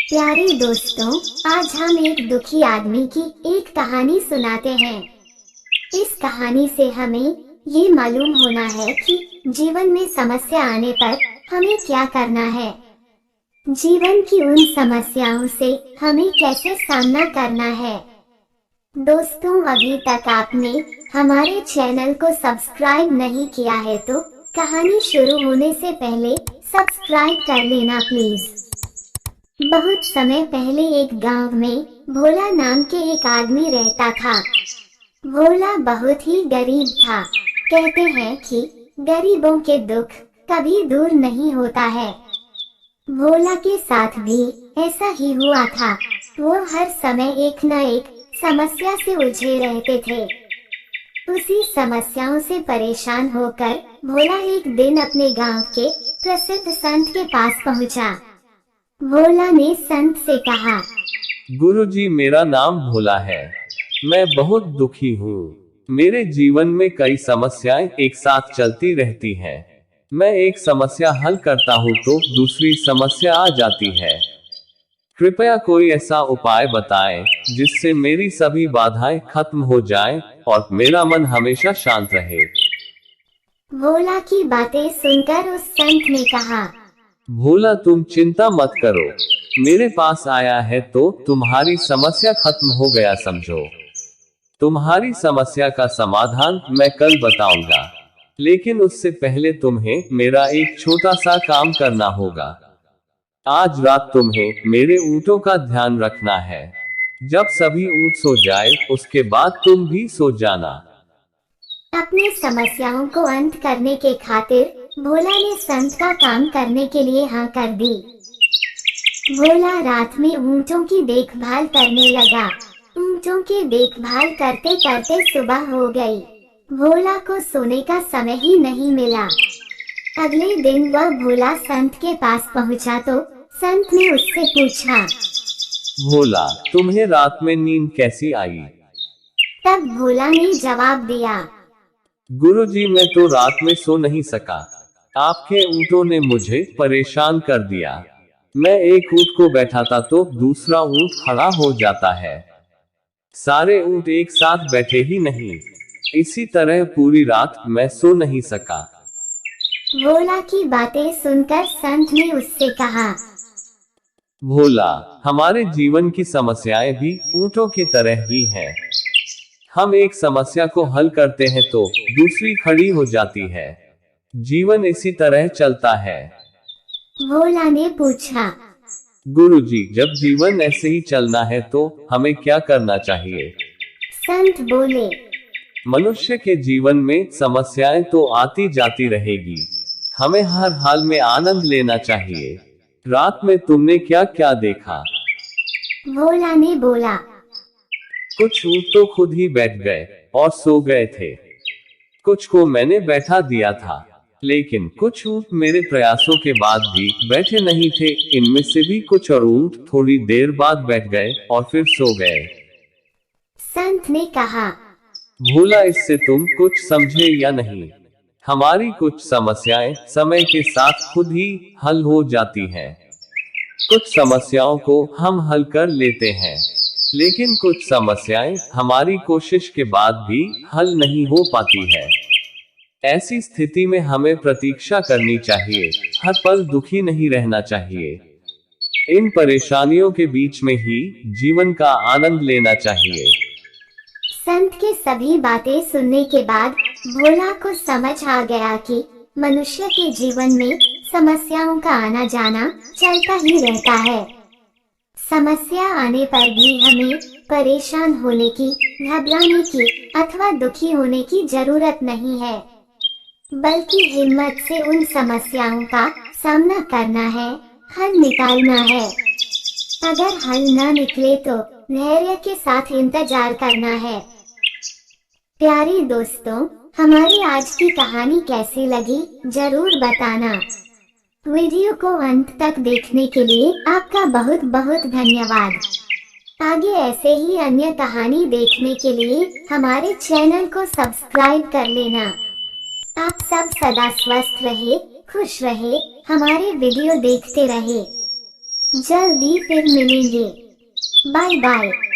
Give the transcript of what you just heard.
प्यारे दोस्तों, आज हम एक दुखी आदमी की एक कहानी सुनाते हैं। इस कहानी से हमें ये मालूम होना है कि जीवन में समस्या आने पर हमें क्या करना है। जीवन की उन समस्याओं से हमें कैसे सामना करना है। दोस्तों, अभी तक आपने हमारे चैनल को सब्सक्राइब नहीं किया है तो कहानी शुरू होने से पहले सब्सक्राइब कर लेना प्लीज। बहुत समय पहले एक गांव में भोला नाम के एक आदमी रहता था। भोला बहुत ही गरीब था। कहते हैं कि गरीबों के दुख कभी दूर नहीं होता है। भोला के साथ भी ऐसा ही हुआ था। वो हर समय एक न एक समस्या से उलझे रहते थे। उसी समस्याओं से परेशान होकर भोला एक दिन अपने गांव के प्रसिद्ध संत के पास पहुंचा। भोला ने संत से कहा, गुरुजी, मेरा नाम भोला है। मैं बहुत दुखी हूँ। मेरे जीवन में कई समस्याएं एक साथ चलती रहती हैं। मैं एक समस्या हल करता हूँ तो दूसरी समस्या आ जाती है। कृपया कोई ऐसा उपाय बताएं जिससे मेरी सभी बाधाएं खत्म हो जाएं और मेरा मन हमेशा शांत रहे। भोला की बातें सुनकर उस संत ने कहा, भोला, तुम चिंता मत करो। मेरे पास आया है तो तुम्हारी समस्या खत्म हो गया समझो। तुम्हारी समस्या का समाधान मैं कल बताऊंगा, लेकिन उससे पहले तुम्हें मेरा एक छोटा सा काम करना होगा। आज रात तुम्हें मेरे ऊँटों का ध्यान रखना है। जब सभी ऊँट सो जाए उसके बाद तुम भी सो जाना। अपनी समस्याओं को अंत करने के खातिर भोला ने संत का काम करने के लिए हाँ कर दी। भोला रात में ऊँटों की देखभाल करने लगा। ऊँटों की देखभाल करते करते सुबह हो गई। भोला को सोने का समय ही नहीं मिला। अगले दिन वह भोला संत के पास पहुंचा तो संत ने उससे पूछा, भोला, तुम्हें रात में नींद कैसी आई? तब भोला ने जवाब दिया, गुरुजी, मैं तो रात में सो नहीं सका। आपके ऊँटों ने मुझे परेशान कर दिया। मैं एक ऊँट को बैठाता तो दूसरा ऊँट खड़ा हो जाता है। सारे ऊँट एक साथ बैठे ही नहीं। इसी तरह पूरी रात मैं सो नहीं सका। भोला की बातें सुनकर संत ने उससे कहा, भोला, हमारे जीवन की समस्याएं भी ऊँटों की तरह ही हैं। हम एक समस्या को हल करते हैं तो दूसरी खड़ी हो जाती है। जीवन इसी तरह चलता है। भोला ने पूछा, गुरुजी, जब जीवन ऐसे ही चलना है तो हमें क्या करना चाहिए? संत बोले, मनुष्य के जीवन में समस्याएं तो आती जाती रहेगी। हमें हर हाल में आनंद लेना चाहिए। रात में तुमने क्या क्या देखा? भोला ने बोला, कुछ ऊँट तो खुद ही बैठ गए और सो गए थे। कुछ को मैंने बैठा दिया था, लेकिन कुछ ऊँट मेरे प्रयासों के बाद भी बैठे नहीं थे। इनमें से भी कुछ और ऊँट थोड़ी देर बाद बैठ गए और फिर सो गए। संत ने कहा, भोला, इससे तुम कुछ समझे या नहीं? हमारी कुछ समस्याएं समय के साथ खुद ही हल हो जाती हैं। कुछ समस्याओं को हम हल कर लेते हैं, लेकिन कुछ समस्याएं हमारी कोशिश के बाद भी हल नहीं हो पाती है। ऐसी स्थिति में हमें प्रतीक्षा करनी चाहिए। हर पल दुखी नहीं रहना चाहिए। इन परेशानियों के बीच में ही जीवन का आनंद लेना चाहिए। संत के सभी बातें सुनने के बाद भोला को समझ आ गया कि मनुष्य के जीवन में समस्याओं का आना जाना चलता ही रहता है। समस्या आने पर भी हमें परेशान होने की, घबराने की अथवा दुखी होने की जरूरत नहीं है, बल्कि हिम्मत से उन समस्याओं का सामना करना है, हल निकालना है। अगर हल न निकले तो धैर्य के साथ इंतजार करना है। प्यारे दोस्तों, हमारी आज की कहानी कैसी लगी जरूर बताना। वीडियो को अंत तक देखने के लिए आपका बहुत बहुत धन्यवाद। आगे ऐसे ही अन्य कहानी देखने के लिए हमारे चैनल को सब्सक्राइब कर लेना। आप सब सदा स्वस्थ रहे, खुश रहे, हमारे वीडियो देखते रहे। जल्दी फिर मिलेंगे। Bye bye.